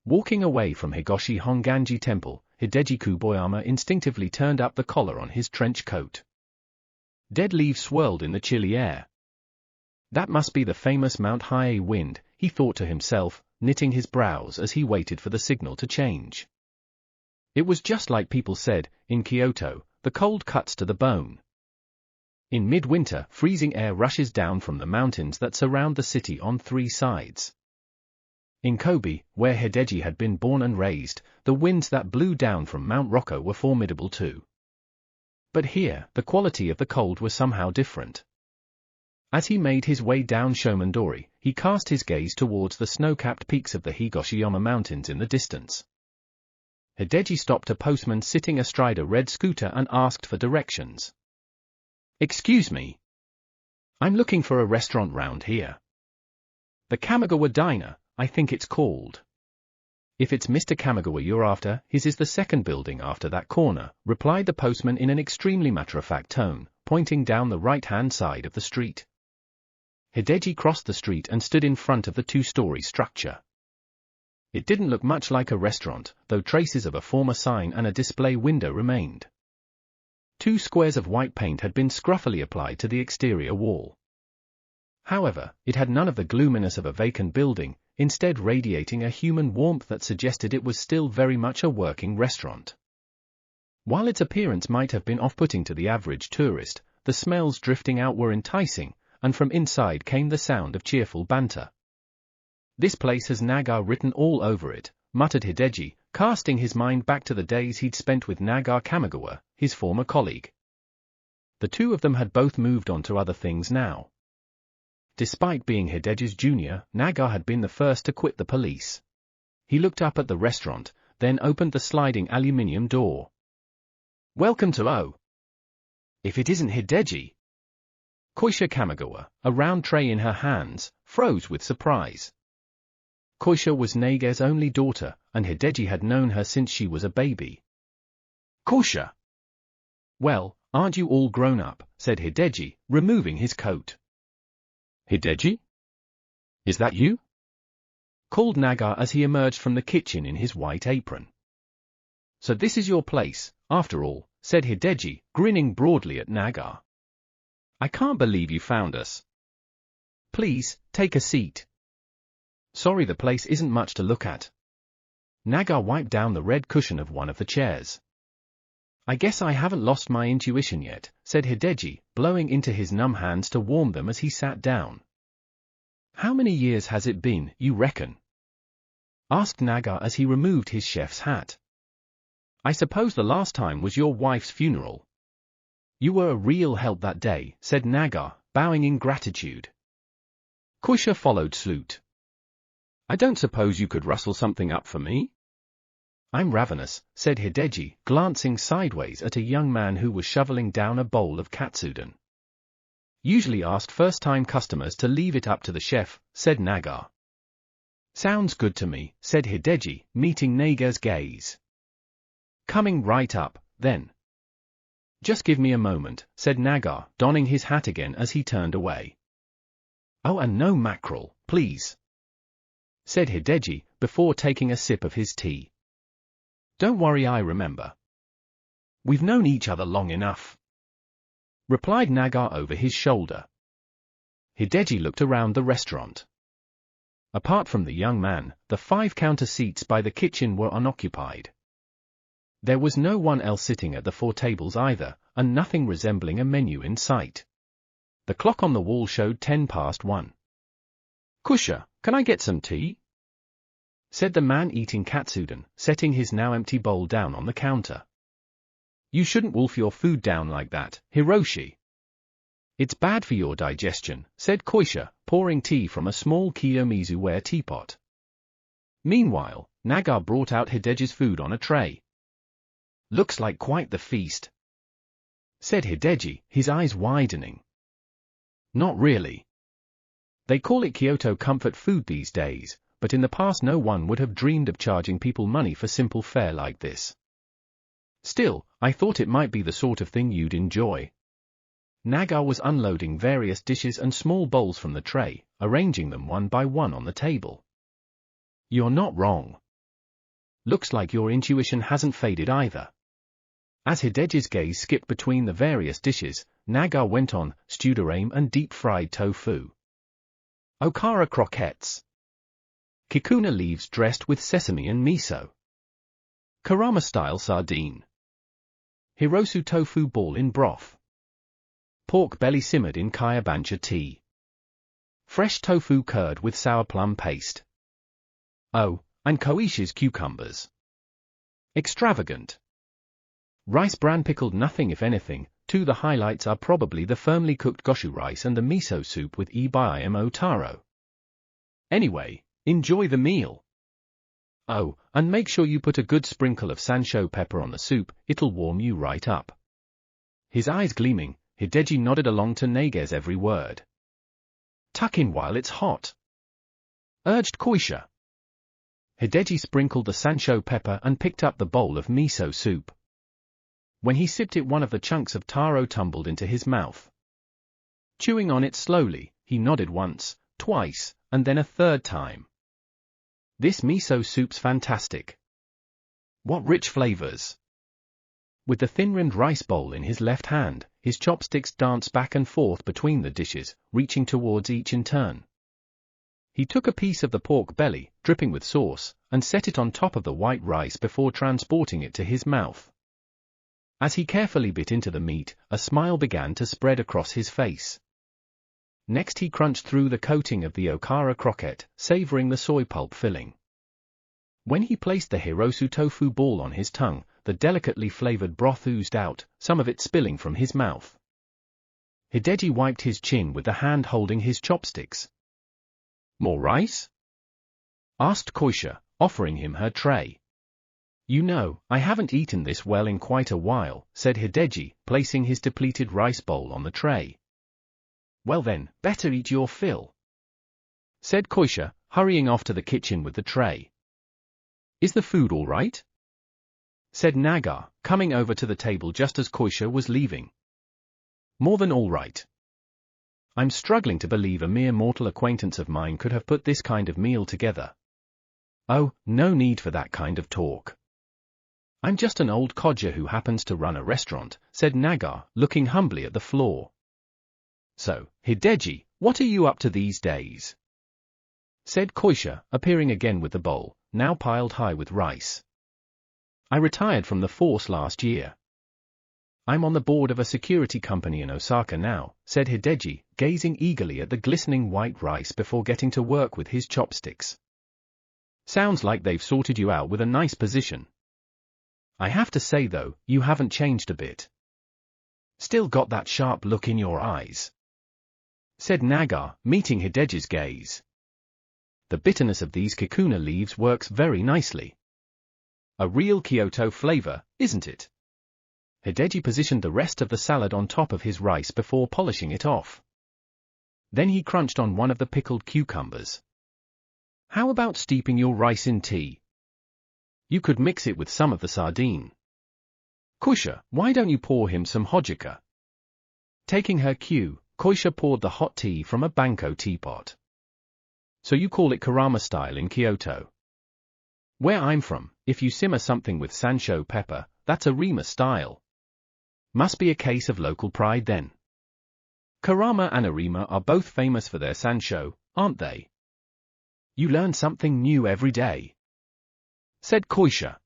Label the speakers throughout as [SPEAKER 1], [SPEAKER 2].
[SPEAKER 1] Walking away from Higoshi Honganji Temple, Hideji Kuboyama instinctively turned up the collar on his trench coat. Dead leaves swirled in the chilly air. That must be the famous Mount Hiei wind, he thought to himself, knitting his brows as he waited for the signal to change. It was just like people said, in Kyoto, the cold cuts to the bone. In midwinter, freezing air rushes down from the mountains that surround the city on three sides. In Kobe, where Hideji had been born and raised, the winds that blew down from Mount Rokko were formidable too. But here, the quality of the cold was somehow different. As he made his way down Shomondori, he cast his gaze towards the snow-capped peaks of the Higoshiyama Mountains in the distance. Hideji stopped a postman sitting astride a red scooter and asked for directions. "Excuse me. I'm looking for a restaurant round here. The Kamogawa Diner, I think it's called." "If it's Mr. Kamogawa you're after, his is the second building after that corner," replied the postman in an extremely matter-of-fact tone, pointing down the right-hand side of the street. Hideji crossed the street and stood in front of the two-story structure. It didn't look much like a restaurant, though traces of a former sign and a display window remained. 2 squares of white paint had been scruffily applied to the exterior wall. However, it had none of the gloominess of a vacant building, instead radiating a human warmth that suggested it was still very much a working restaurant. While its appearance might have been off-putting to the average tourist, the smells drifting out were enticing, and from inside came the sound of cheerful banter. "This place has Naga written all over it," muttered Hideji, casting his mind back to the days he'd spent with Naga Kamogawa, his former colleague. The two of them had both moved on to other things now. Despite being Hideji's junior, Naga had been the first to quit the police. He looked up at the restaurant, then opened the sliding aluminium door. "Welcome to O." "If it isn't Hideji." Koisha Kamogawa, a round tray in her hands, froze with surprise. Koisha was Naga's only daughter, and Hideji had known her since she was a baby. "Koisha." "Well, aren't you all grown up?" said Hideji, removing his coat. "Hideji? Is that you?" called Naga as he emerged from the kitchen in his white apron. "So this is your place, after all," said Hideji, grinning broadly at Naga. "I can't believe you found us. Please, take a seat." "Sorry, the place isn't much to look at." Naga wiped down the red cushion of one of the chairs. "I guess I haven't lost my intuition yet," said Hideji, blowing into his numb hands to warm them as he sat down. "How many years has it been, you reckon?" asked Naga as he removed his chef's hat. "I suppose the last time was your wife's funeral." "You were a real help that day," said Naga, bowing in gratitude. Koisha followed suit. "I don't suppose you could rustle something up for me?" "I'm ravenous," said Hideji, glancing sideways at a young man who was shoveling down a bowl of katsudon. "Usually asked first-time customers to leave it up to the chef," said Naga. "Sounds good to me," said Hideji, meeting Naga's gaze. "Coming right up, then." "Just give me a moment," said Naga, donning his hat again as he turned away. "Oh, and no mackerel, please," said Hideji, before taking a sip of his tea. "Don't worry, I remember. We've known each other long enough," replied Naga over his shoulder. Hideji looked around the restaurant. Apart from the young man, the 5 counter seats by the kitchen were unoccupied. There was no one else sitting at the 4 tables either, and nothing resembling a menu in sight. The clock on the wall showed 1:10. "Koisha, can I get some tea?" said the man eating katsudon, setting his now empty bowl down on the counter. "You shouldn't wolf your food down like that, Hiroshi. It's bad for your digestion," said Koisha, pouring tea from a small Kiyomizu-ware teapot. Meanwhile, Naga brought out Hideji's food on a tray. "Looks like quite the feast," said Hideji, his eyes widening. "Not really. They call it Kyoto comfort food these days, but in the past no one would have dreamed of charging people money for simple fare like this. Still, I thought it might be the sort of thing you'd enjoy." Naga was unloading various dishes and small bowls from the tray, arranging them one by one on the table. "You're not wrong. Looks like your intuition hasn't faded either. As Hideji's gaze skipped between the various dishes, Naga went on, stewed arame and deep-fried tofu. Okara croquettes. Kikuna leaves dressed with sesame and miso. Karama-style sardine. Hirosu tofu ball in broth. Pork belly simmered in kaya bancha tea. Fresh tofu curd with sour plum paste. Oh, and Koishi's cucumbers. Extravagant. Rice bran pickled nothing if anything. The highlights are probably the firmly cooked goshu rice and the miso soup with ibaimo taro. Anyway, enjoy the meal. Oh, and make sure you put a good sprinkle of sansho pepper on the soup, it'll warm you right up. His eyes gleaming, Hideji nodded along to Nage's every word. Tuck in while it's hot, urged Koisha. Hideji sprinkled the sansho pepper and picked up the bowl of miso soup. When he sipped it, one of the chunks of taro tumbled into his mouth. Chewing on it slowly, he nodded once, twice, and then a third time. This miso soup's fantastic. What rich flavors. With the thin-rimmed rice bowl in his left hand, his chopsticks danced back and forth between the dishes, reaching towards each in turn. He took a piece of the pork belly, dripping with sauce, and set it on top of the white rice before transporting it to his mouth. As he carefully bit into the meat, a smile began to spread across his face. Next he crunched through the coating of the okara croquette, savoring the soy pulp filling. When he placed the Hirosu tofu ball on his tongue, the delicately flavored broth oozed out, some of it spilling from his mouth. Hideji wiped his chin with the hand holding his chopsticks. More rice? Asked Koisha, offering him her tray. You know, I haven't eaten this well in quite a while, said Hideji, placing his depleted rice bowl on the tray. Well then, better eat your fill, said Koisha, hurrying off to the kitchen with the tray. Is the food all right? Said Naga, coming over to the table just as Koisha was leaving. More than all right. I'm struggling to believe a mere mortal acquaintance of mine could have put this kind of meal together. Oh, no need for that kind of talk. I'm just an old codger who happens to run a restaurant, said Naga, looking humbly at the floor. So, Hideji, what are you up to these days? Said Koisha, appearing again with the bowl, now piled high with rice. I retired from the force last year. I'm on the board of a security company in Osaka now, said Hideji, gazing eagerly at the glistening white rice before getting to work with his chopsticks. Sounds like they've sorted you out with a nice position. I have to say though, you haven't changed a bit. Still got that sharp look in your eyes, said Naga, meeting Hideji's gaze. The bitterness of these kikuna leaves works very nicely. A real Kyoto flavor, isn't it? Hideji positioned the rest of the salad on top of his rice before polishing it off. Then he crunched on one of the pickled cucumbers. How about steeping your rice in tea? You could mix it with some of the sardine. Koisha, why don't you pour him some hojika? Taking her cue, Koisha poured the hot tea from a banko teapot. So you call it Karama style in Kyoto? Where I'm from, if you simmer something with sansho pepper, that's a Rima style. Must be a case of local pride then. Karama and Arima are both famous for their sansho, aren't they? You learn something new every day, said Koisha.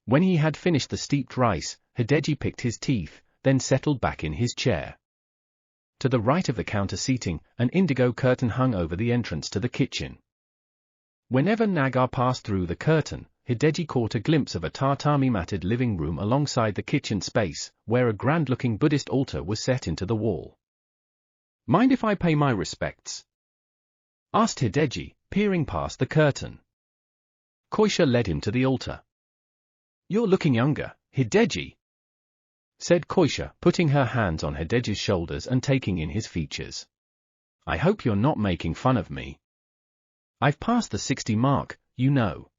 [SPEAKER 1] When he had finished the steeped rice, Hideji picked his teeth, then settled back in his chair. To the right of the counter seating, an indigo curtain hung over the entrance to the kitchen. Whenever Naga passed through the curtain, Hideji caught a glimpse of a tatami-matted living room alongside the kitchen space, where a grand-looking Buddhist altar was set into the wall. Mind if I pay my respects? Asked Hideji, peering past the curtain. Koisha led him to the altar. You're looking younger, Hideji, said Koisha, putting her hands on Hideji's shoulders and taking in his features. I hope you're not making fun of me. I've passed the 60 mark, you know.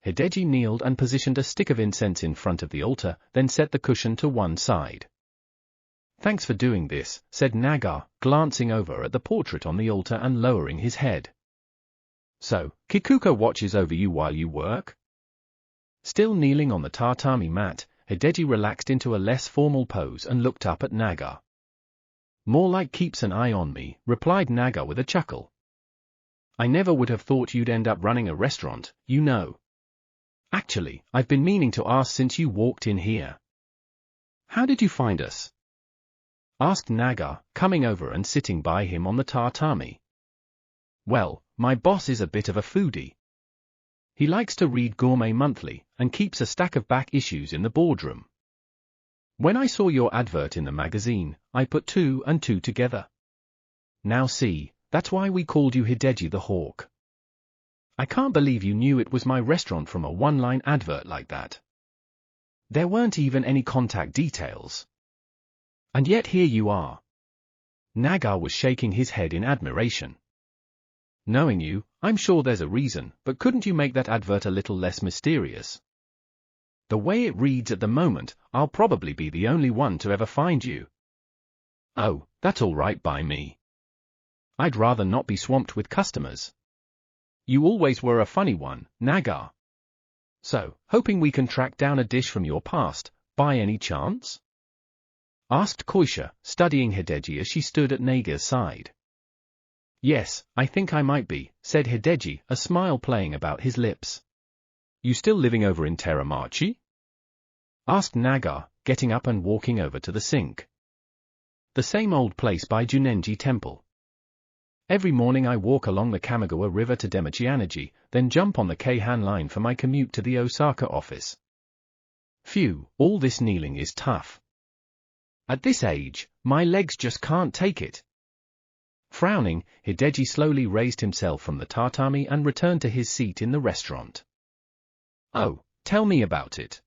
[SPEAKER 1] Hideji kneeled and positioned a stick of incense in front of the altar, then set the cushion to one side. Thanks for doing this, said Naga, glancing over at the portrait on the altar and lowering his head. So, Kikuko watches over you while you work? Still kneeling on the tatami mat, Hideji relaxed into a less formal pose and looked up at Naga. More like keeps an eye on me, replied Naga with a chuckle. I never would have thought you'd end up running a restaurant, you know. Actually, I've been meaning to ask since you walked in here. How did you find us? Asked Naga, coming over and sitting by him on the tatami. Well, my boss is a bit of a foodie. He likes to read Gourmet Monthly, and keeps a stack of back issues in the boardroom. When I saw your advert in the magazine, I put 2 and 2 together. Now see, that's why we called you Hideji the Hawk. I can't believe you knew it was my restaurant from a one-line advert like that. There weren't even any contact details. And yet here you are. Naga was shaking his head in admiration. Knowing you, I'm sure there's a reason, but couldn't you make that advert a little less mysterious? The way it reads at the moment, I'll probably be the only one to ever find you. Oh, that's all right by me. I'd rather not be swamped with customers. You always were a funny one, Naga. So, hoping we can track down a dish from your past, by any chance? Asked Koisha, studying Hideji as she stood at Naga's side. Yes, I think I might be, said Hideji, a smile playing about his lips. You still living over in Teramachi? Asked Naga, getting up and walking over to the sink. The same old place by Junenji Temple. Every morning I walk along the Kamogawa River to Demachianaji, then jump on the Keihan line for my commute to the Osaka office. Phew, all this kneeling is tough. At this age, my legs just can't take it. Frowning, Hideji slowly raised himself from the tatami and returned to his seat in the restaurant. Oh, tell me about it.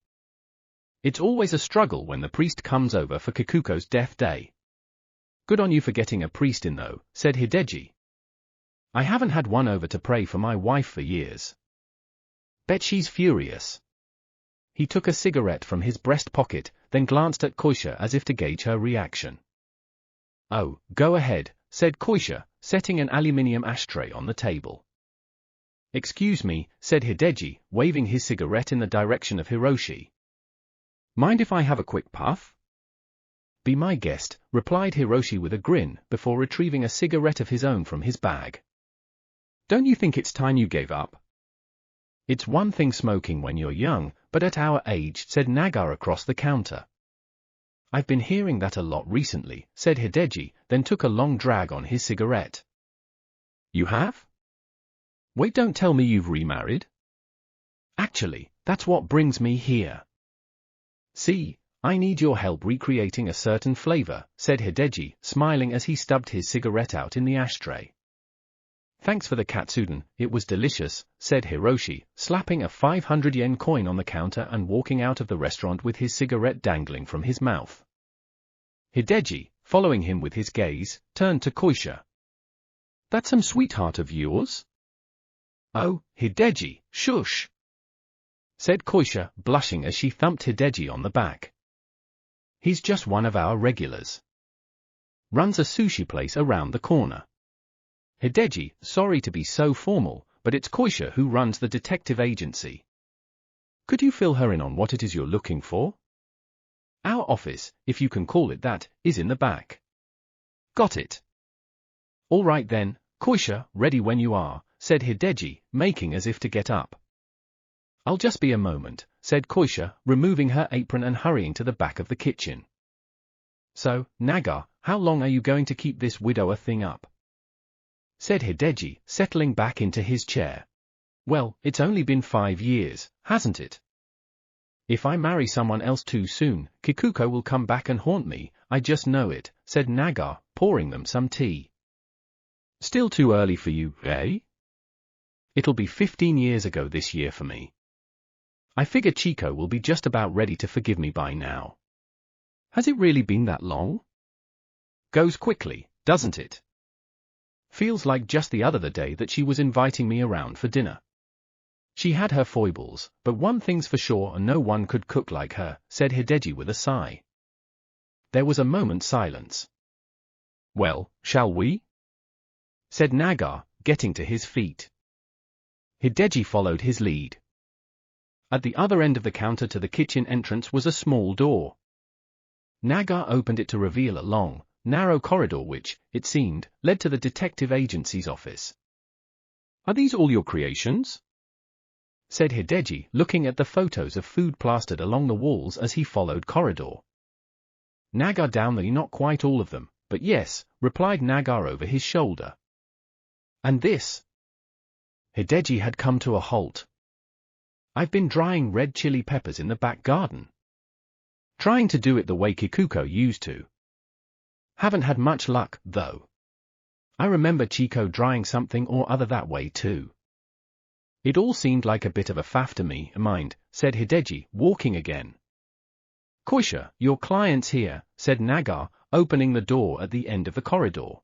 [SPEAKER 1] It's always a struggle when the priest comes over for Kikuko's death day. Good on you for getting a priest in though, said Hideji. I haven't had one over to pray for my wife for years. Bet she's furious. He took a cigarette from his breast pocket, then glanced at Koisha as if to gauge her reaction. Oh, go ahead, said Koisha, setting an aluminium ashtray on the table. Excuse me, said Hideji, waving his cigarette in the direction of Hiroshi. Mind if I have a quick puff? Be my guest, replied Hiroshi with a grin, before retrieving a cigarette of his own from his bag. Don't you think it's time you gave up? It's one thing smoking when you're young, but at our age, said Naga across the counter. I've been hearing that a lot recently, said Hideji, then took a long drag on his cigarette. You have? Wait, don't tell me you've remarried? Actually, that's what brings me here. See, I need your help recreating a certain flavor, said Hideji, smiling as he stubbed his cigarette out in the ashtray. Thanks for the katsudon, it was delicious, said Hiroshi, slapping a 500 yen coin on the counter and walking out of the restaurant with his cigarette dangling from his mouth. Hideji, following him with his gaze, turned to Koisha. That some sweetheart of yours? Oh, Hideji, shush! Said Koisha, blushing as she thumped Hideji on the back. He's just one of our regulars. Runs a sushi place around the corner. Hideji, sorry to be so formal, but it's Koisha who runs the detective agency. Could you fill her in on what it is you're looking for? Our office, if you can call it that, is in the back. Got it. All right then, Koisha, ready when you are, said Hideji, making as if to get up. I'll just be a moment, said Koisha, removing her apron and hurrying to the back of the kitchen. So, Naga, how long are you going to keep this widower thing up? Said Hideji, settling back into his chair. Well, it's only been 5 years, hasn't it? If I marry someone else too soon, Kikuko will come back and haunt me, I just know it, said Naga, pouring them some tea. Still too early for you, eh? It'll be 15 years ago this year for me. I figure Chico will be just about ready to forgive me by now. Has it really been that long? Goes quickly, doesn't it? Feels like just the other day that she was inviting me around for dinner. She had her foibles, but one thing's for sure, no one could cook like her, said Hideji with a sigh. There was a moment's silence. Well, shall we? Said Naga, getting to his feet. Hideji followed his lead. At the other end of the counter to the kitchen entrance was a small door. Naga opened it to reveal a long, narrow corridor which, it seemed, led to the detective agency's office. "Are these all your creations?" said Hideji, looking at the photos of food plastered along the walls as he followed corridor. Naga downly, "Not quite all of them, but yes," replied Naga over his shoulder. "And this?" Hideji had come to a halt. "I've been drying red chili peppers in the back garden. Trying to do it the way Kikuko used to. Haven't had much luck, though. I remember Chico drying something or other that way too. It all seemed like a bit of a faff to me, mind," said Hideji, walking again. "Koisha, your client's here," said Naga, opening the door at the end of the corridor.